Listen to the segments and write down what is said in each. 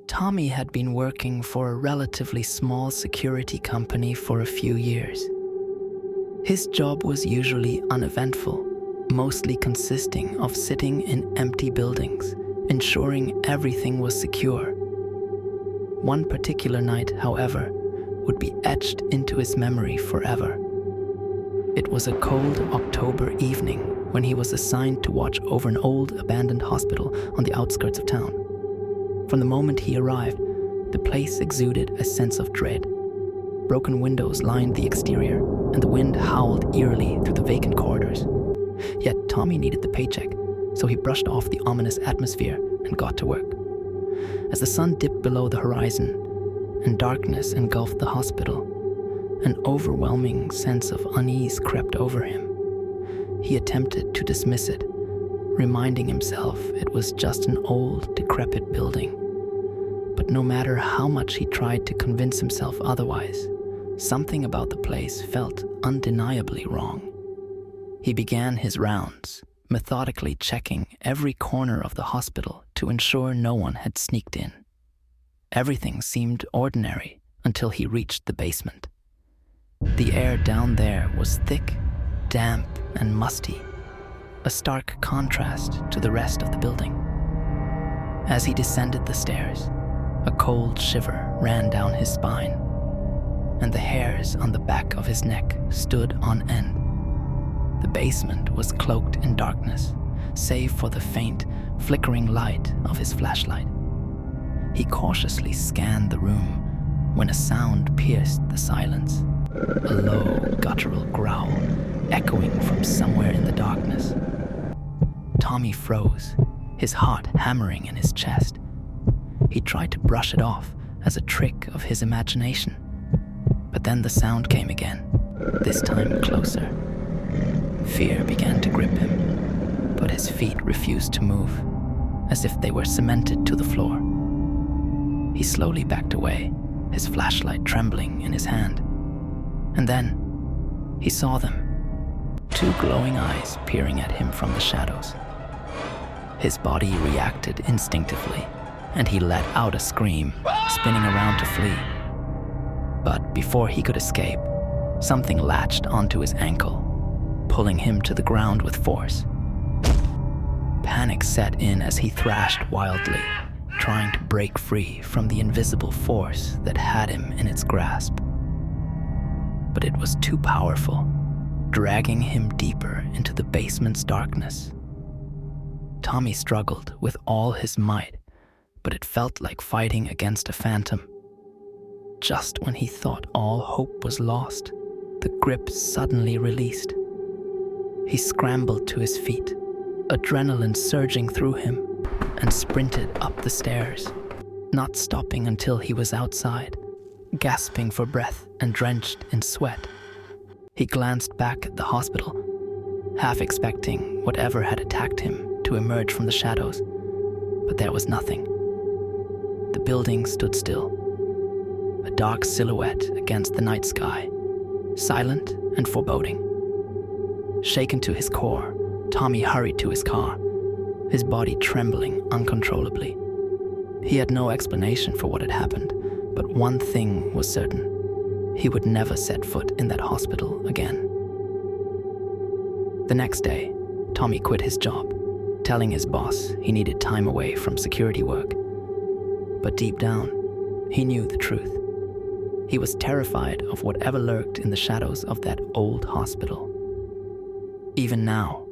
Tommy had been working for a relatively small security company for a few years. His job was usually uneventful, mostly consisting of sitting in empty buildings, ensuring everything was secure. One particular night, however, would be etched into his memory forever. It was a cold October evening when he was assigned to watch over an old abandoned hospital on the outskirts of town. From the moment he arrived, the place exuded a sense of dread. Broken windows lined the exterior, and the wind howled eerily through the vacant corridors. Yet Tommy needed the paycheck, so he brushed off the ominous atmosphere and got to work. As the sun dipped below the horizon and darkness engulfed the hospital, an overwhelming sense of unease crept over him. He attempted to dismiss it, reminding himself it was just an old, decrepit building. But no matter how much he tried to convince himself otherwise, something about the place felt undeniably wrong. He began his rounds, methodically checking every corner of the hospital to ensure no one had sneaked in. Everything seemed ordinary until he reached the basement. The air down there was thick, damp, and musty, a stark contrast to the rest of the building. As he descended the stairs, a cold shiver ran down his spine, and the hairs on the back of his neck stood on end. The basement was cloaked in darkness, save for the faint, flickering light of his flashlight. He cautiously scanned the room when a sound pierced the silence, a low, guttural growl echoing from somewhere in the darkness. Tommy froze, his heart hammering in his chest. He tried to brush it off as a trick of his imagination. But then the sound came again, this time closer. Fear began to grip him, but his feet refused to move, as if they were cemented to the floor. He slowly backed away, his flashlight trembling in his hand. And then he saw them, two glowing eyes peering at him from the shadows. His body reacted instinctively, and he let out a scream, spinning around to flee. But before he could escape, something latched onto his ankle, pulling him to the ground with force. Panic set in as he thrashed wildly, trying to break free from the invisible force that had him in its grasp. But it was too powerful, dragging him deeper into the basement's darkness. Tommy struggled with all his might, but it felt like fighting against a phantom. Just when he thought all hope was lost, the grip suddenly released. He scrambled to his feet, adrenaline surging through him, and sprinted up the stairs, not stopping until he was outside, gasping for breath and drenched in sweat. He glanced back at the hospital, half expecting whatever had attacked him to emerge from the shadows, but there was nothing. The building stood still, a dark silhouette against the night sky, silent and foreboding. Shaken to his core, Tommy hurried to his car, his body trembling uncontrollably. He had no explanation for what had happened, but one thing was certain: he would never set foot in that hospital again. The next day, Tommy quit his job, telling his boss he needed time away from security work. But deep down, he knew the truth. He was terrified of whatever lurked in the shadows of that old hospital. Even now,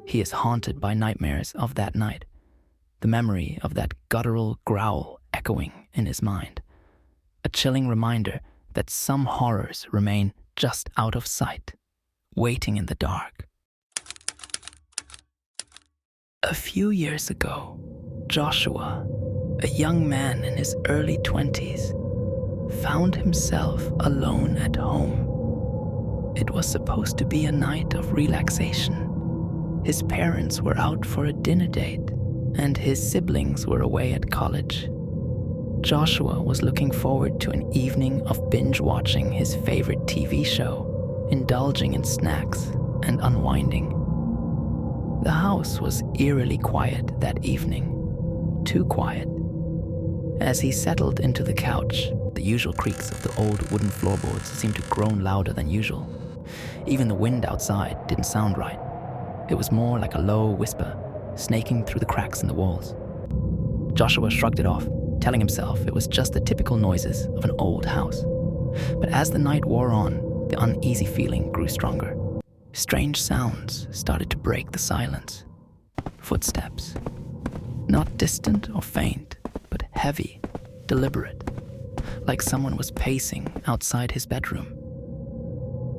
he is haunted by nightmares of that night, the memory of that guttural growl echoing in his mind, a chilling reminder that some horrors remain just out of sight, waiting in the dark. A few years ago, Joshua, a young man in his early 20s, found himself alone at home. It was supposed to be a night of relaxation. His parents were out for a dinner date, and his siblings were away at college. Joshua was looking forward to an evening of binge-watching his favorite TV show, indulging in snacks and unwinding. The house was eerily quiet that evening, too quiet. As he settled into the couch, the usual creaks of the old wooden floorboards seemed to groan louder than usual. Even the wind outside didn't sound right. It was more like a low whisper, snaking through the cracks in the walls. Joshua shrugged it off, telling himself it was just the typical noises of an old house. But as the night wore on, the uneasy feeling grew stronger. Strange sounds started to break the silence. Footsteps. Not distant or faint, but heavy, deliberate, like someone was pacing outside his bedroom.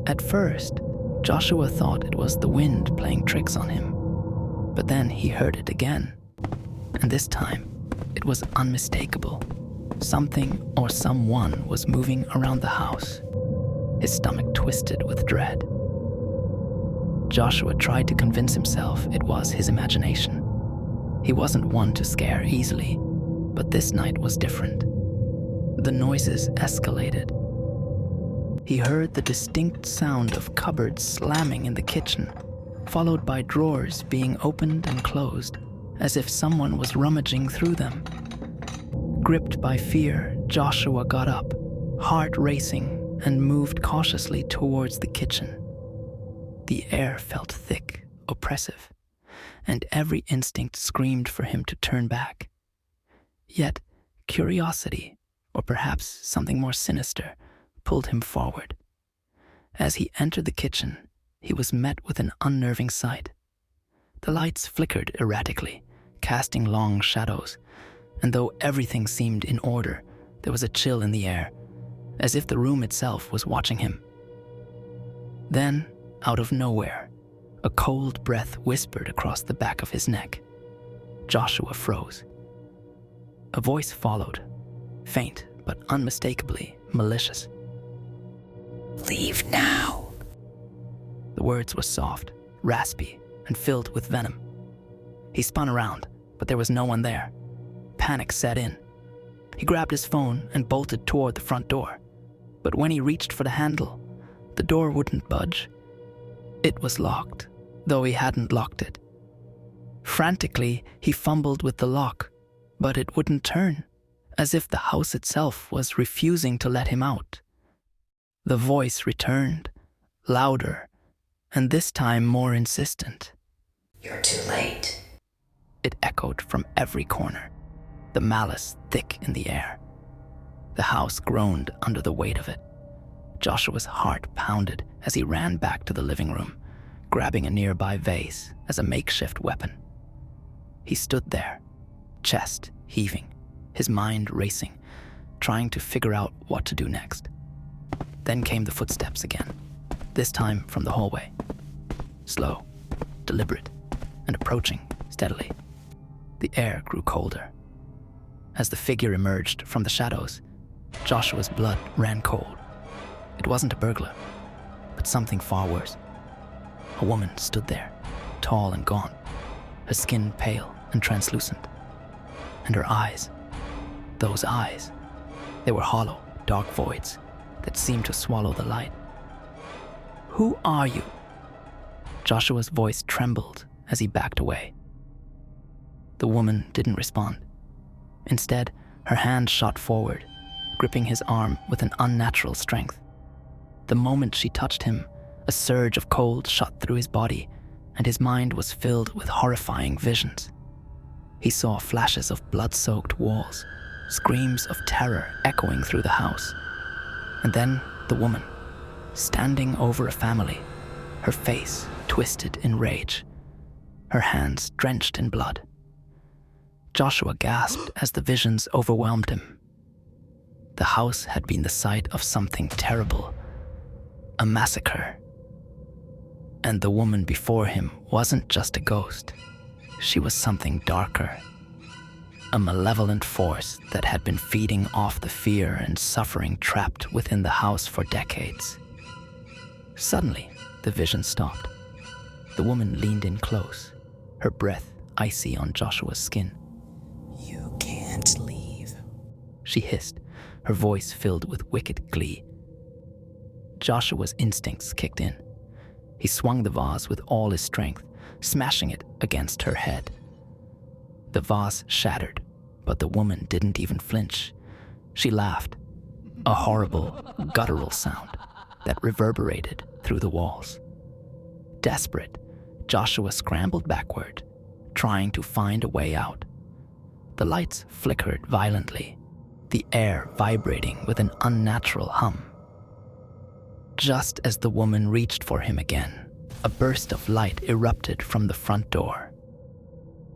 At first, Joshua thought it was the wind playing tricks on him, but then he heard it again, and this time it was unmistakable. Something or someone was moving around the house. His stomach twisted with dread. Joshua tried to convince himself it was his imagination. He wasn't one to scare easily, but this night was different. The noises escalated. He heard the distinct sound of cupboards slamming in the kitchen, followed by drawers being opened and closed, as if someone was rummaging through them. Gripped by fear, Joshua got up, heart racing, and moved cautiously towards the kitchen. The air felt thick, oppressive, and every instinct screamed for him to turn back. Yet, curiosity, or perhaps something more sinister, pulled him forward. As he entered the kitchen, he was met with an unnerving sight. The lights flickered erratically, casting long shadows, and though everything seemed in order, there was a chill in the air, as if the room itself was watching him. Then, out of nowhere, a cold breath whispered across the back of his neck. Joshua froze. A voice followed, faint but unmistakably malicious. "Leave now." The words were soft, raspy, and filled with venom. He spun around, but there was no one there. Panic set in. He grabbed his phone and bolted toward the front door. But when he reached for the handle, the door wouldn't budge. It was locked, though he hadn't locked it. Frantically, he fumbled with the lock, but it wouldn't turn, as if the house itself was refusing to let him out. The voice returned, louder, and this time more insistent. "You're too late." It echoed from every corner, the malice thick in the air. The house groaned under the weight of it. Joshua's heart pounded as he ran back to the living room, grabbing a nearby vase as a makeshift weapon. He stood there, chest heaving, his mind racing, trying to figure out what to do next. Then came the footsteps again, this time from the hallway. Slow, deliberate, and approaching steadily. The air grew colder. As the figure emerged from the shadows, Joshua's blood ran cold. It wasn't a burglar, but something far worse. A woman stood there, tall and gaunt, her skin pale and translucent. And her eyes, those eyes, they were hollow, dark voids that seemed to swallow the light. "Who are you?" Joshua's voice trembled as he backed away. The woman didn't respond. Instead, her hand shot forward, gripping his arm with an unnatural strength. The moment she touched him, a surge of cold shot through his body, and his mind was filled with horrifying visions. He saw flashes of blood-soaked walls, screams of terror echoing through the house. And then the woman, standing over a family, her face twisted in rage, her hands drenched in blood. Joshua gasped as the visions overwhelmed him. The house had been the site of something terrible, a massacre. And the woman before him wasn't just a ghost. She was something darker, a malevolent force that had been feeding off the fear and suffering trapped within the house for decades. Suddenly, the vision stopped. The woman leaned in close, her breath icy on Joshua's skin. "You can't leave," she hissed, her voice filled with wicked glee. Joshua's instincts kicked in. He swung the vase with all his strength, smashing it against her head. The vase shattered, But the woman didn't even flinch. She laughed, a horrible, guttural sound that reverberated through the walls. Desperate, Joshua scrambled backward, trying to find a way out. The lights flickered violently, the air vibrating with an unnatural hum. Just as the woman reached for him again, a burst of light erupted from the front door.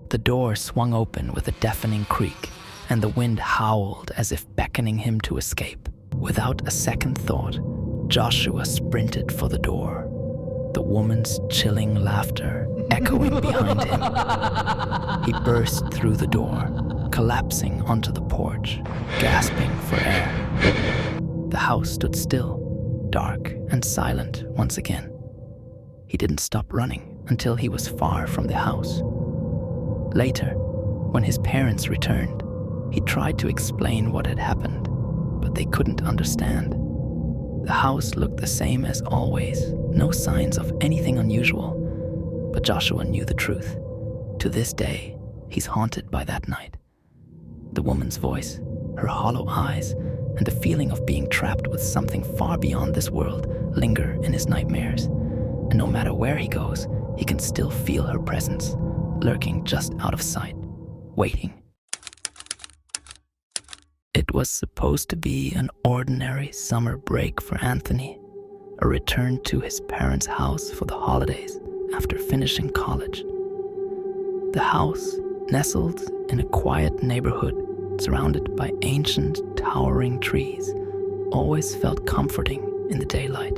The door swung open with a deafening creak, and the wind howled as if beckoning him to escape. Without a second thought, Joshua sprinted for the door, the woman's chilling laughter echoing behind him. He burst through the door, collapsing onto the porch, gasping for air. The house stood still, dark and silent once again. He didn't stop running until he was far from the house. Later, when his parents returned, he tried to explain what had happened, but they couldn't understand. The house looked the same as always, no signs of anything unusual, but Joshua knew the truth. To this day, he's haunted by that night. The woman's voice, her hollow eyes, and the feeling of being trapped with something far beyond this world linger in his nightmares. And no matter where he goes, he can still feel her presence, lurking just out of sight, waiting. It was supposed to be an ordinary summer break for Anthony, a return to his parents' house for the holidays after finishing college. The house, nestled in a quiet neighborhood surrounded by ancient, towering trees, always felt comforting in the daylight.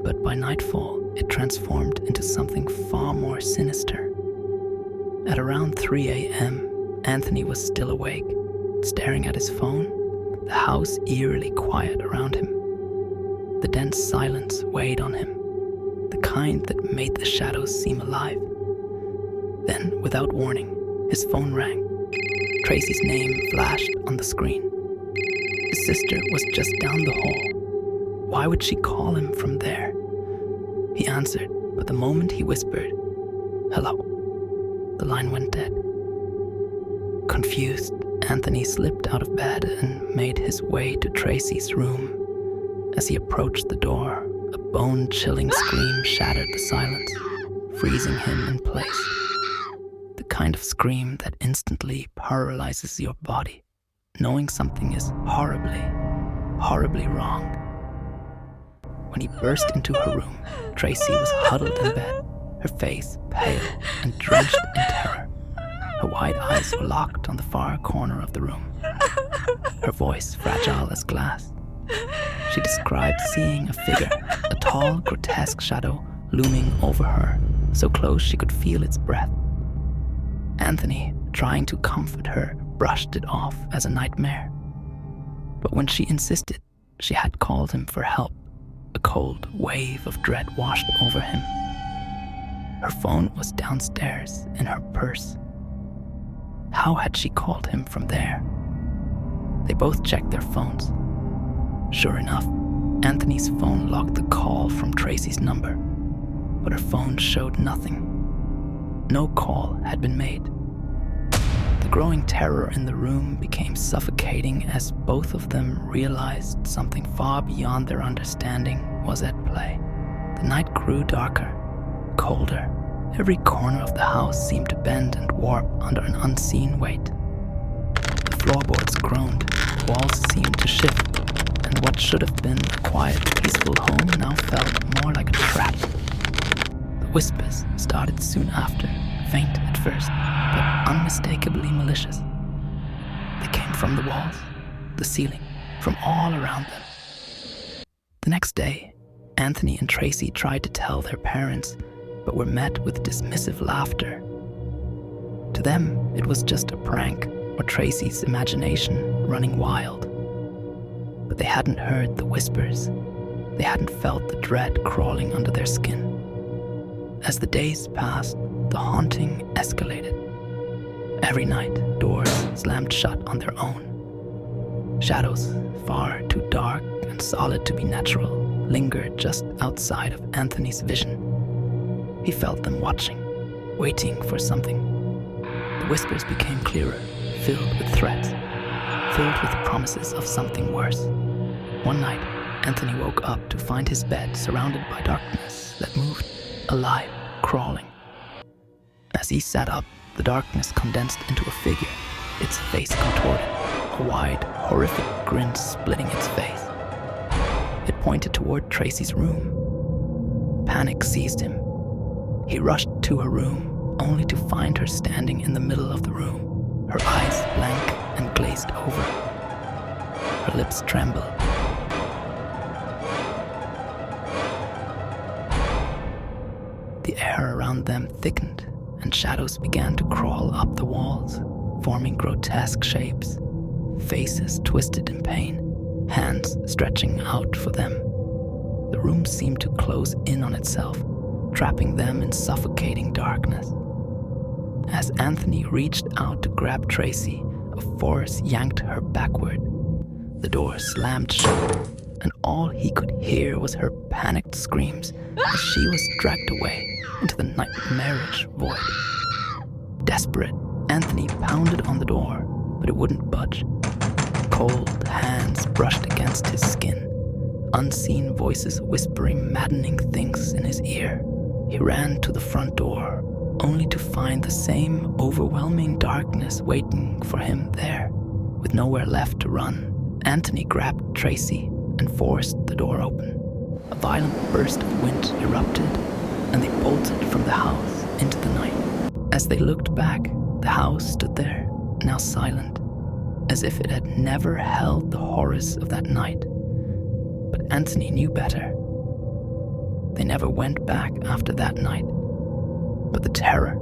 But by nightfall, it transformed into something far more sinister. At around 3 a.m., Anthony was still awake, staring at his phone, the house eerily quiet around him. The dense silence weighed on him, the kind that made the shadows seem alive. Then, without warning, his phone rang. Tracy's name flashed on the screen. His sister was just down the hall. Why would she call him from there? He answered, but the moment he whispered, "Hello," the line went dead. Confused, Anthony slipped out of bed and made his way to Tracy's room. As he approached the door, a bone-chilling scream shattered the silence, freezing him in place. The kind of scream that instantly paralyzes your body, knowing something is horribly, horribly wrong. When he burst into her room, Tracy was huddled in bed, her face pale and drenched in terror. Her wide eyes were locked on the far corner of the room, her voice fragile as glass. She described seeing a figure, a tall, grotesque shadow looming over her, so close she could feel its breath. Anthony, trying to comfort her, brushed it off as a nightmare. But when she insisted she had called him for help, a cold wave of dread washed over him. Her phone was downstairs in her purse. How had she called him from there? They both checked their phones. Sure enough, Anthony's phone logged the call from Tracy's number, but her phone showed nothing. No call had been made. The growing terror in the room became suffocating as both of them realized something far beyond their understanding was at play. The night grew darker, colder. Every corner of the house seemed to bend and warp under an unseen weight. The floorboards groaned, walls seemed to shift, and what should have been a quiet, peaceful home now felt more like a trap. The whispers started soon after, faint at first, but unmistakably malicious. They came from the walls, the ceiling, from all around them. The next day, Anthony and Tracy tried to tell their parents, but were met with dismissive laughter. To them, it was just a prank or Tracy's imagination running wild. But they hadn't heard the whispers. They hadn't felt the dread crawling under their skin. As the days passed, the haunting escalated. Every night, doors slammed shut on their own. Shadows, far too dark and solid to be natural, lingered just outside of Anthony's vision. He felt them watching, waiting for something. The whispers became clearer, filled with threats, filled with promises of something worse. One night, Anthony woke up to find his bed surrounded by darkness that moved, alive, crawling. As he sat up, the darkness condensed into a figure, its face contorted, a wide, horrific grin splitting its face. It pointed toward Tracy's room. Panic seized him. He rushed to her room, only to find her standing in the middle of the room, her eyes blank and glazed over. Her lips trembled. The air around them thickened, and shadows began to crawl up the walls, forming grotesque shapes, faces twisted in pain, hands stretching out for them. The room seemed to close in on itself, trapping them in suffocating darkness. As Anthony reached out to grab Tracy, a force yanked her backward. The door slammed shut, and all he could hear was her panicked screams as she was dragged away into the nightmarish void. Desperate, Anthony pounded on the door, but it wouldn't budge. Cold hands brushed against his skin, unseen voices whispering maddening things in his ear. He ran to the front door, only to find the same overwhelming darkness waiting for him there. With nowhere left to run, Anthony grabbed Tracy and forced the door open. A violent burst of wind erupted, and they bolted from the house into the night. As they looked back, the house stood there, now silent, as if it had never held the horrors of that night. But Anthony knew better. They never went back after that night. But the terror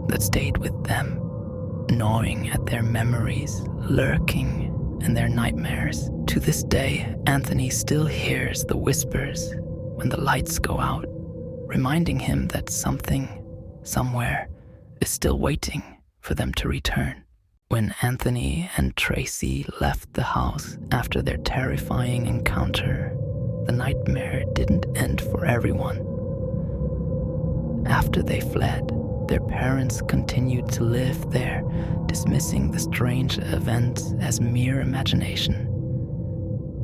that stayed with them, gnawing at their memories, lurking in their nightmares. To this day, Anthony still hears the whispers when the lights go out, reminding him that something, somewhere, is still waiting for them to return. When Anthony and Tracy left the house after their terrifying encounter, the nightmare didn't end for everyone. After they fled, their parents continued to live there, dismissing the strange events as mere imagination.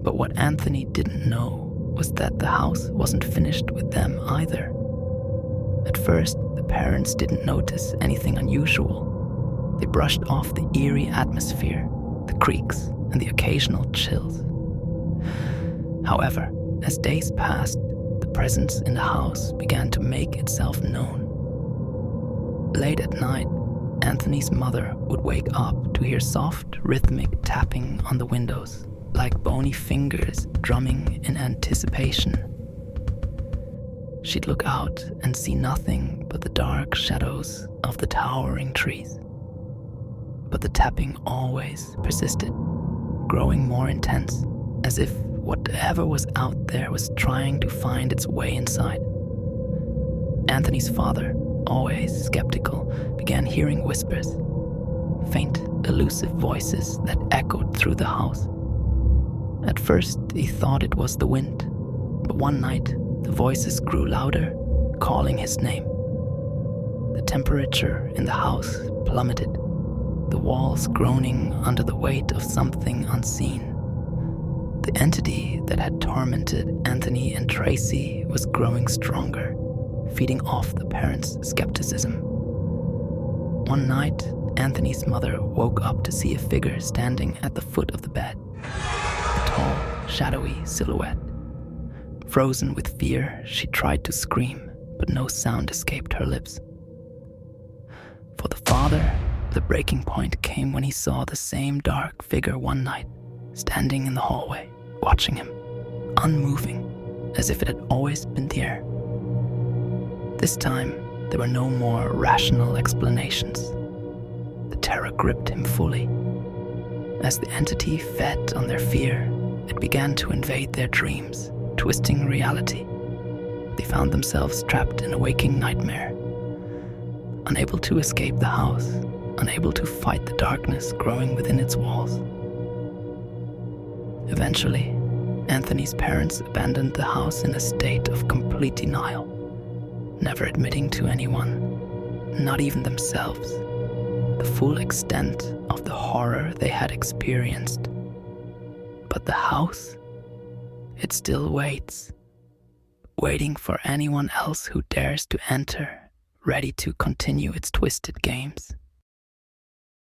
But what Anthony didn't know was that the house wasn't finished with them either. At first, the parents didn't notice anything unusual. They brushed off the eerie atmosphere, the creaks, and the occasional chills. However, as days passed, the presence in the house began to make itself known. Late at night, Anthony's mother would wake up to hear soft, rhythmic tapping on the windows, like bony fingers drumming in anticipation. She'd look out and see nothing but the dark shadows of the towering trees. But the tapping always persisted, growing more intense, as if whatever was out there was trying to find its way inside. Anthony's father, always skeptical, began hearing whispers, faint, elusive voices that echoed through the house. At first, he thought it was the wind, but one night, the voices grew louder, calling his name. The temperature in the house plummeted, the walls groaning under the weight of something unseen. The entity that had tormented Anthony and Tracy was growing stronger, feeding off the parents' skepticism. One night, Anthony's mother woke up to see a figure standing at the foot of the bed, a tall, shadowy silhouette. Frozen with fear, she tried to scream, but no sound escaped her lips. For the father, the breaking point came when he saw the same dark figure one night, standing in the hallway, watching him, unmoving, as if it had always been there. This time, there were no more rational explanations. The terror gripped him fully. As the entity fed on their fear, it began to invade their dreams, twisting reality. They found themselves trapped in a waking nightmare, unable to escape the house, unable to fight the darkness growing within its walls. Eventually, Anthony's parents abandoned the house in a state of complete denial, never admitting to anyone, not even themselves, the full extent of the horror they had experienced. But the house, it still waits, waiting for anyone else who dares to enter, ready to continue its twisted games.